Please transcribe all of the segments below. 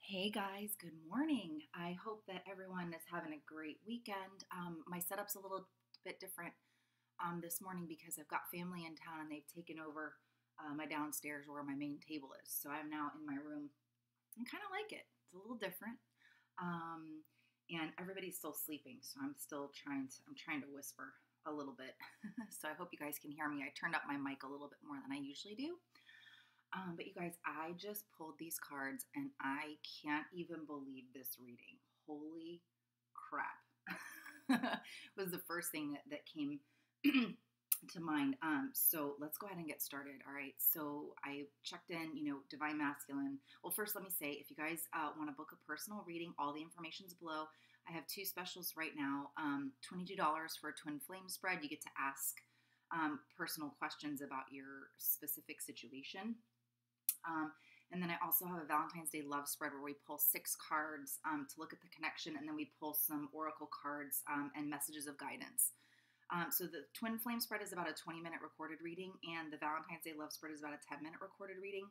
Hey guys, good morning. I hope that everyone is having a great weekend. My setup's a little bit different this morning because I've got family in town and they've taken over my downstairs where my main table is. So I'm now in my room and kind of like it. It's a little different. Um, and everybody's still sleeping, so I'm trying to whisper a little bit. So I hope you guys can hear me. I turned up my mic a little bit more than I usually do. But you guys, I just pulled these cards and I can't even believe this reading. Holy crap. Was the first thing that came to mind. So let's go ahead and get started. All right. So I checked in, Divine Masculine. Well, first, let me say if you guys want to book a personal reading, all the information is below. I have two specials right now, $22 for a twin flame spread. You get to ask personal questions about your specific situation. And then I also have a Valentine's Day love spread where we pull 6 cards to look at the connection, and then we pull some oracle cards and messages of guidance. So the Twin Flame spread is about a 20-minute recorded reading, and the Valentine's Day love spread is about a 10-minute recorded reading.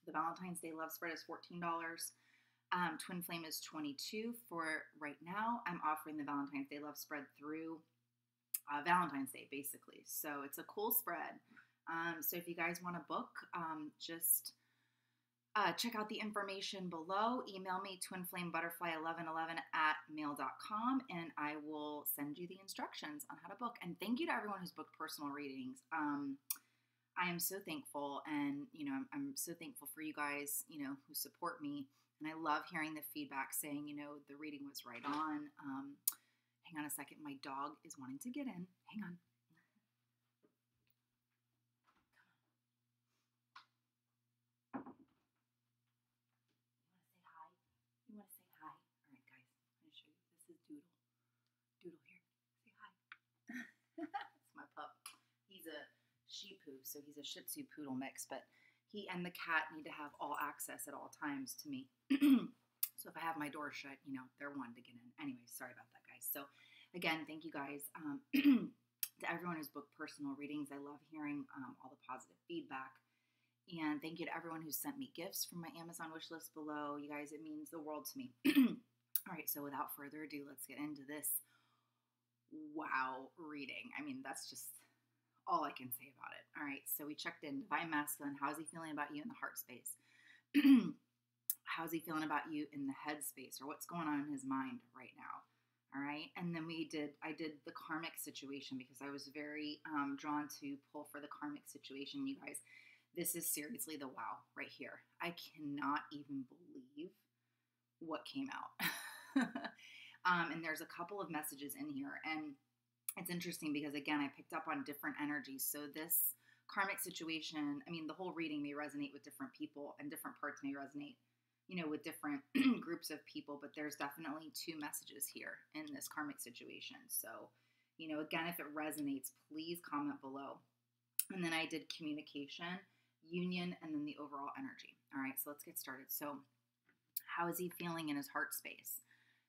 The Valentine's Day love spread is $14. Twin Flame is $22 for right now. I'm offering the Valentine's Day love spread through Valentine's Day, basically. So it's a cool spread. So if you guys want to book, just check out the information below. Email me twinflamebutterfly1111@mail.com and I will send you the instructions on how to book. And thank you to everyone who's booked personal readings. I am so thankful, and I'm so thankful for you guys, who support me. And I love hearing the feedback saying, the reading was right on. Hang on a second. My dog is wanting to get in. Hang on. You want to say hi? All right, guys, I'm going to show you. This is Doodle. Doodle, here. Say hi. It's my pup. He's a Shih Tzu, so he's a Shih Tzu Poodle mix, but he and the cat need to have all access at all times to me. So if I have my door shut, they're wanting to get in. Anyway, sorry about that, guys. So again, thank you guys to everyone who's booked personal readings. I love hearing all the positive feedback. And thank you to everyone who sent me gifts from my Amazon wish list below. You guys, it means the world to me. All right, so without further ado, let's get into this wow reading. I mean, that's just all I can say about it. All right, so we checked in. Divine Masculine, how's he feeling about you in the heart space? How's he feeling about you in the head space, or what's going on in his mind right now? All right, and then I did the karmic situation because I was very drawn to pull for the karmic situation, you guys. This is seriously the wow right here. I cannot even believe what came out. And there's a couple of messages in here. And it's interesting because, again, I picked up on different energies. So this karmic situation, I mean, the whole reading may resonate with different people, and different parts may resonate, with different groups of people. But there's definitely 2 messages here in this karmic situation. So, again, if it resonates, please comment below. And then I did communication, union, and then the overall energy. All right, so let's get started. So how is he feeling in his heart space?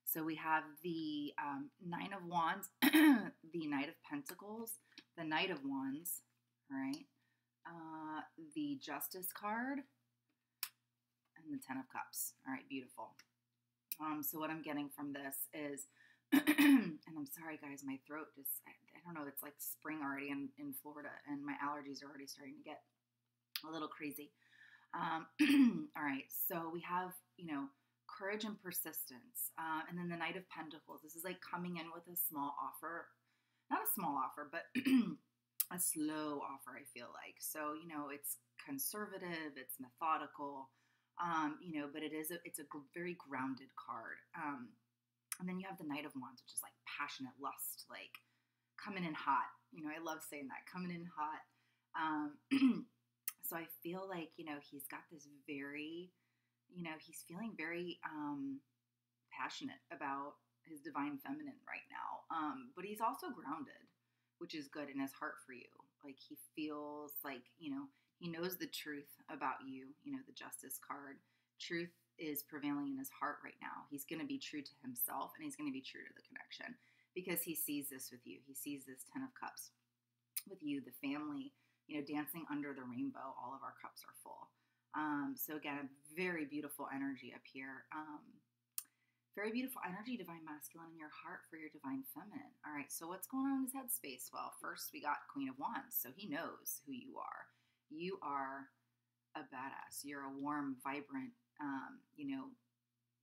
So we have the 9 of Wands, the Knight of Pentacles, the Knight of Wands, all right, the Justice card, and the 10 of Cups. All right, beautiful. So what I'm getting from this is, and I'm sorry, guys, my throat just, I don't know, it's like spring already in Florida, and my allergies are already starting to get a little crazy. All right, so we have, courage and persistence. And then the Knight of Pentacles. This is like coming in with a small offer. Not a small offer, but a slow offer, I feel like. So, it's conservative, it's methodical, but it's a very grounded card. And then you have the Knight of Wands, which is like passionate lust, like coming in hot. I love saying that, coming in hot. So I feel like, he's got this very, he's feeling very passionate about his divine feminine right now. But he's also grounded, which is good in his heart for you. Like he feels like, he knows the truth about you, the Justice card. Truth is prevailing in his heart right now. He's going to be true to himself, and he's going to be true to the connection because he sees this with you. He sees this 10 of Cups with you, the family, dancing under the rainbow. All of our cups are full. So again, a very beautiful energy up here. Very beautiful energy, divine masculine in your heart for your divine feminine. All right, so what's going on in his headspace? Well, first we got Queen of Wands, so he knows who you are. You are a badass. You're a warm, vibrant,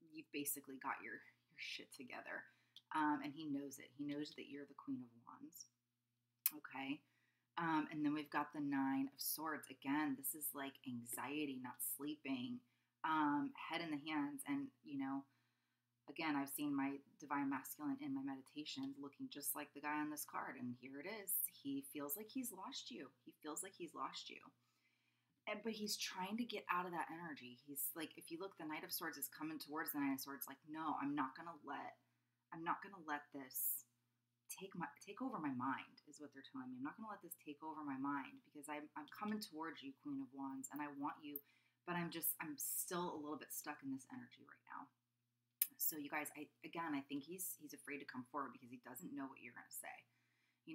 you've basically got your shit together. And he knows it. He knows that you're the Queen of Wands. Okay. And then we've got the Nine of Swords. Again, this is like anxiety, not sleeping, head in the hands. And, again, I've seen my divine masculine in my meditations looking just like the guy on this card. And here it is. He feels like he's lost you. He feels like he's lost you. But he's trying to get out of that energy. He's like, if you look, the Knight of Swords is coming towards the Nine of Swords. Like, no, I'm not gonna let this take over my mind, is what they're telling me. I'm not gonna let this take over my mind, because I'm coming towards you, Queen of Wands, and I want you, but I'm still a little bit stuck in this energy right now. So you guys, I think he's afraid to come forward because he doesn't know what you're gonna say.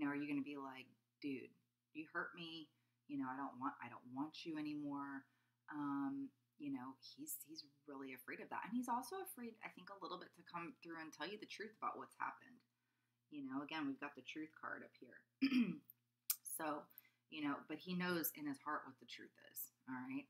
Are you gonna be like, dude, you hurt me? I don't want you anymore. He's really afraid of that. And he's also afraid, I think, a little bit to come through and tell you the truth about what's happened. Again, we've got the truth card up here. So, but he knows in his heart what the truth is. All right.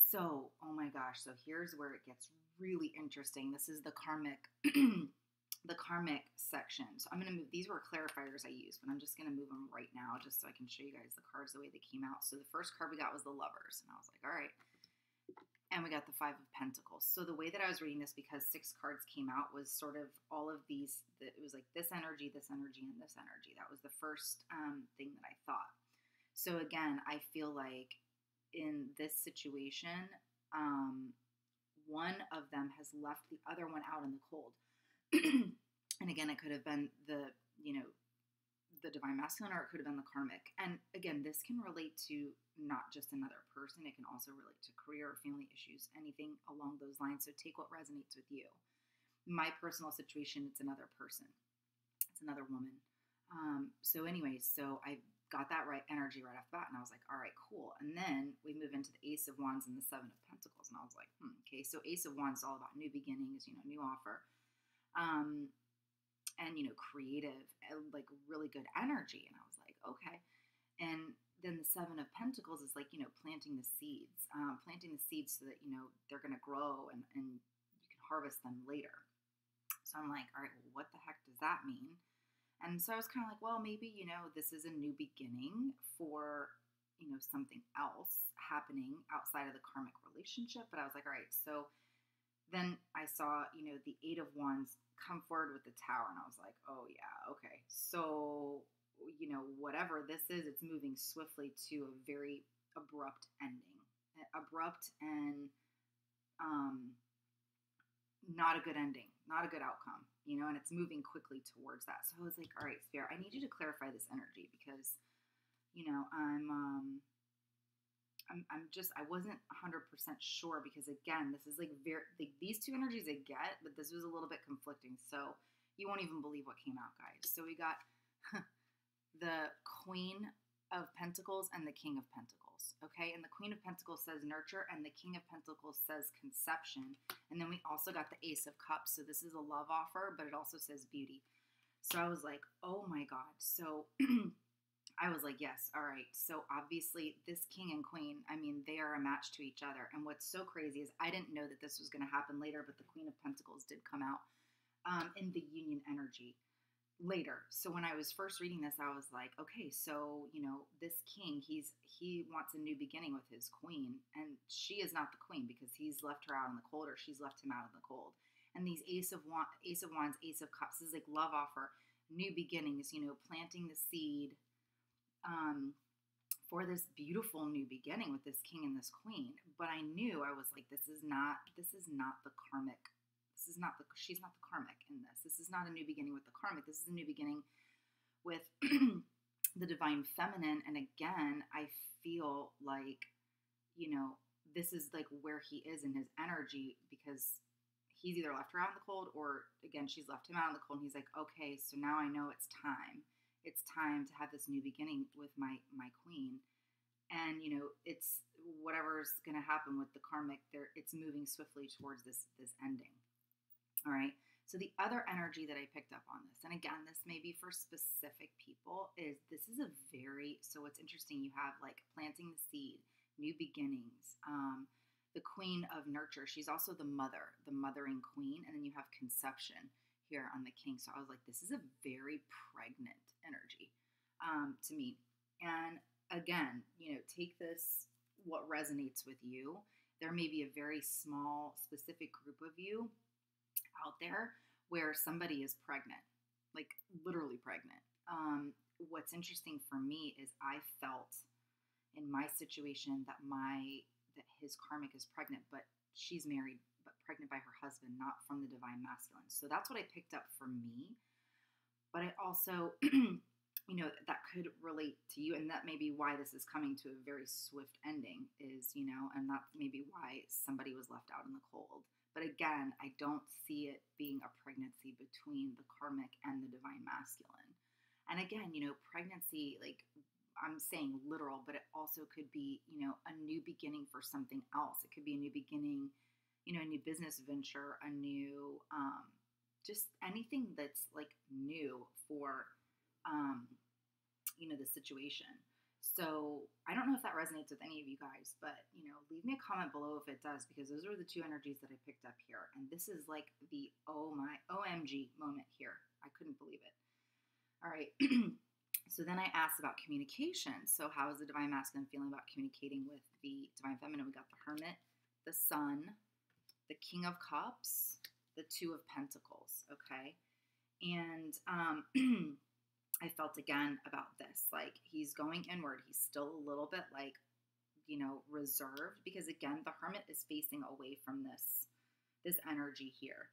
So, oh my gosh. So here's where it gets really interesting. This is the karmic, the karmic section. So I'm going to move, these were clarifiers I used, but I'm just going to move them right now just so I can show you guys the cards the way they came out. So the first card we got was the Lovers, and I was like, all right. And we got the Five of Pentacles. So the way that I was reading this, because 6 cards came out, was sort of all of these, it was like this energy, and this energy. That was the first thing that I thought. So again, I feel like in this situation, one of them has left the other one out in the cold. And again, it could have been the divine masculine, or it could have been the karmic. And again, this can relate to not just another person. It can also relate to career or family issues, anything along those lines. So take what resonates with you. My personal situation, it's another person. It's another woman. So anyways, so I got that right energy right off the bat, and I was like, all right, cool. And then we move into the Ace of Wands and the Seven of Pentacles, and I was like, okay. So Ace of Wands is all about new beginnings, new offer. And, creative, like really good energy. And I was like, okay. And then the Seven of Pentacles is like, planting the seeds so that, they're going to grow and you can harvest them later. So I'm like, all right, well, what the heck does that mean? And so I was kind of like, well, maybe, this is a new beginning for, something else happening outside of the karmic relationship. But I was like, all right, so then I saw, the Eight of Wands come forward with the Tower, and I was like, oh yeah, okay. So, whatever this is, it's moving swiftly to a very abrupt ending. Abrupt and not a good ending, not a good outcome, and it's moving quickly towards that. So I was like, all right, Spirit, I need you to clarify this energy, because, I wasn't 100% sure, because again, this is like these two energies I get, but this was a little bit conflicting. So you won't even believe what came out, guys. So we got the Queen of Pentacles and the King of Pentacles. Okay. And the Queen of Pentacles says nurture, and the King of Pentacles says conception. And then we also got the Ace of Cups. So this is a love offer, but it also says beauty. So I was like, oh my God. So I was like, yes, all right. So obviously this king and queen, they are a match to each other. And what's so crazy is I didn't know that this was going to happen later, but the Queen of Pentacles did come out in the union energy later. So when I was first reading this, I was like, okay, so, this king, he wants a new beginning with his queen, and she is not the queen, because he's left her out in the cold, or she's left him out in the cold. And these Ace of Wands, Ace of Cups, this is like love offer, new beginnings, planting the seed, for this beautiful new beginning with this king and this queen. But I knew, I was like, this is not the karmic. She's not the karmic in this. This is not a new beginning with the karmic. This is a new beginning with the divine feminine. And again, I feel like, this is like where he is in his energy, because he's either left her out in the cold, or again, she's left him out in the cold. And he's like, okay, so now I know it's time. It's time to have this new beginning with my queen. And, it's whatever's going to happen with the karmic there, it's moving swiftly towards this ending. All right. So the other energy that I picked up on this, and again, this may be for specific people, is this is a very, so what's interesting, you have like planting the seed, new beginnings, the queen of nurture. She's also the mother, the mothering queen. And then you have conception here on the king. So I was like, this is a very pregnant energy to me. And again, you know, take this, what resonates with you. There may be a very small, specific group of you out there where somebody is pregnant, like literally pregnant. What's interesting for me is I felt in my situation that his karmic is pregnant, but she's married, but pregnant by her husband, not from the divine masculine. So that's what I picked up for me. But I also, you know, that could relate to you, and that may be why this is coming to a very swift ending is, you know, and that's maybe why somebody was left out in the cold. But again, I don't see it being a pregnancy between the karmic and the divine masculine. And again, you know, pregnancy, like I'm saying literal, but it also could be, you know, a new beginning for something else. It could be a new beginning, you know, a new business venture, a new, just anything that's like new for, you know, the situation. So I don't know if that resonates with any of you guys, but, you know, leave me a comment below if it does, because those are the two energies that I picked up here. And this is like the, oh my, OMG moment here. I couldn't believe it. All right. So then I asked about communication. So how is the divine masculine feeling about communicating with the divine feminine? We got the hermit, the sun, the king of cups, the two of pentacles. Okay. And, I felt again about this, like he's going inward. He's still a little bit like, you know, reserved, because again, the hermit is facing away from this energy here.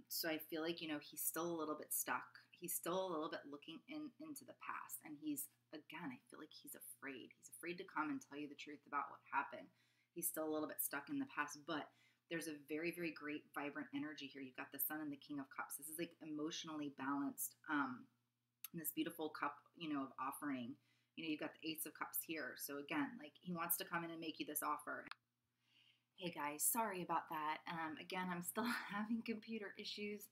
So I feel like, you know, he's still a little bit stuck. He's still a little bit looking into the past. And he's, again, I feel like he's afraid. He's afraid to come and tell you the truth about what happened. He's still a little bit stuck in the past, but there's a very, very great, vibrant energy here. You've got the sun and the king of cups. This is like emotionally balanced, this beautiful cup, you know, of offering. You know, you've got the ace of cups here. So again, like he wants to come in and make you this offer. Hey guys, sorry about that. Again, I'm still having computer issues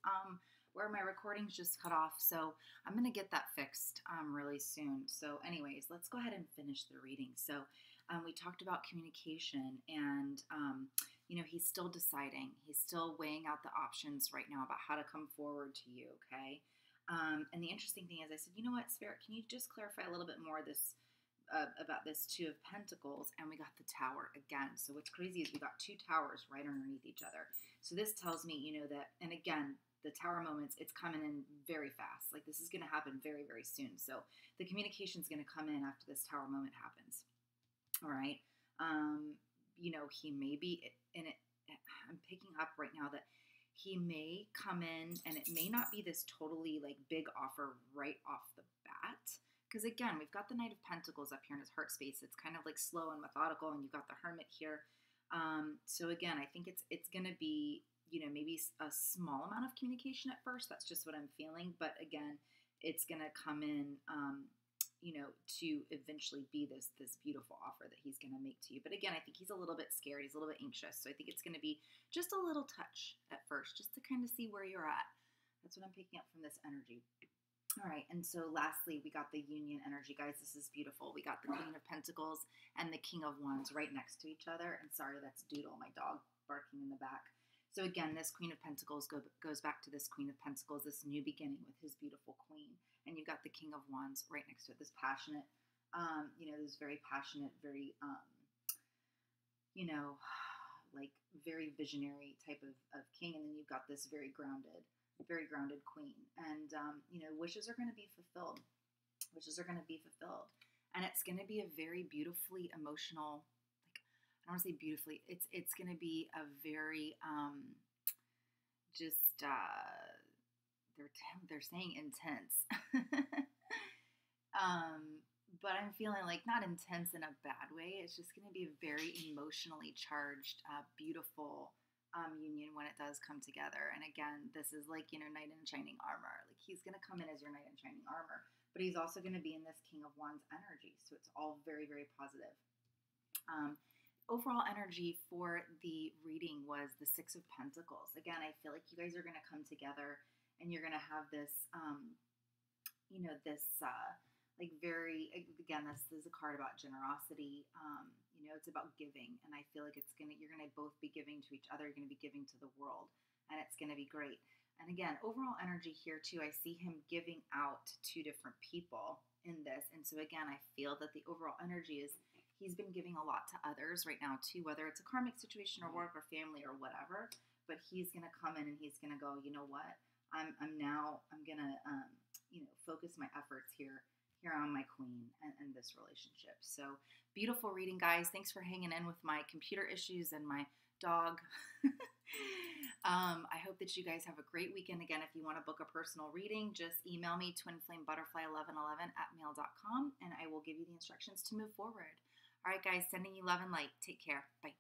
where my recordings just cut off. So I'm going to get that fixed really soon. So anyways, let's go ahead and finish the reading. So we talked about communication, and, you know, he's still deciding. He's still weighing out the options right now about how to come forward to you, okay? And the interesting thing is I said, you know what, Spirit, can you just clarify a little bit more this about this two of pentacles? And we got the tower again. So what's crazy is we got two towers right underneath each other. So this tells me, you know, that, and again, the tower moments, it's coming in very fast. Like this is going to happen very, very soon. So the communication is going to come in after this tower moment happens. All right. You know, he may be in it. I'm picking up right now that he may come in, and it may not be this totally like big offer right off the bat. Because again, we've got the Knight of Pentacles up here in his heart space. It's kind of like slow and methodical, and you've got the Hermit here. So again, I think it's going to be, you know, maybe a small amount of communication at first. That's just what I'm feeling. But again, it's going to come in, you know, to eventually be this beautiful offer that he's going to make to you. But again, I think he's a little bit scared. He's a little bit anxious. So I think it's going to be just a little touch at first, just to kind of see where you're at. That's what I'm picking up from this energy. All right. And so lastly, we got the union energy, guys. This is beautiful. We got the Queen of Pentacles and the King of Wands right next to each other. And sorry, that's Doodle, my dog, barking in the back. So again, this Queen of Pentacles goes back to this Queen of Pentacles, this new beginning with his beautiful queen. And you've got the King of Wands right next to it, this passionate, you know, this very passionate, very, you know, like very visionary type of king. And then you've got this very grounded queen. And, you know, wishes are going to be fulfilled. Wishes are going to be fulfilled. And it's going to be a very beautifully emotional, I don't want to say beautifully, it's going to be a very, they're saying intense. But I'm feeling like not intense in a bad way. It's just going to be a very emotionally charged, beautiful union when it does come together. And again, this is like, you know, knight in shining armor. Like he's going to come in as your knight in shining armor, but he's also going to be in this King of Wands energy. So it's all very, very positive. Overall energy for the reading was the Six of Pentacles. Again, I feel like you guys are going to come together and you're going to have this, like very, again, this is a card about generosity. It's about giving. And I feel like you're going to both be giving to each other. You're going to be giving to the world, and it's going to be great. And again, overall energy here too, I see him giving out to different people in this. And so again, I feel that the overall energy is he's been giving a lot to others right now too, whether it's a karmic situation or work or family or whatever, but he's going to come in and he's going to go, you know what? I'm going to, focus my efforts here on my queen and this relationship. So beautiful reading, guys. Thanks for hanging in with my computer issues and my dog. I hope that you guys have a great weekend. Again, if you want to book a personal reading, just email me twinflamebutterfly1111@mail.com and I will give you the instructions to move forward. All right, guys, sending you love and light. Take care. Bye.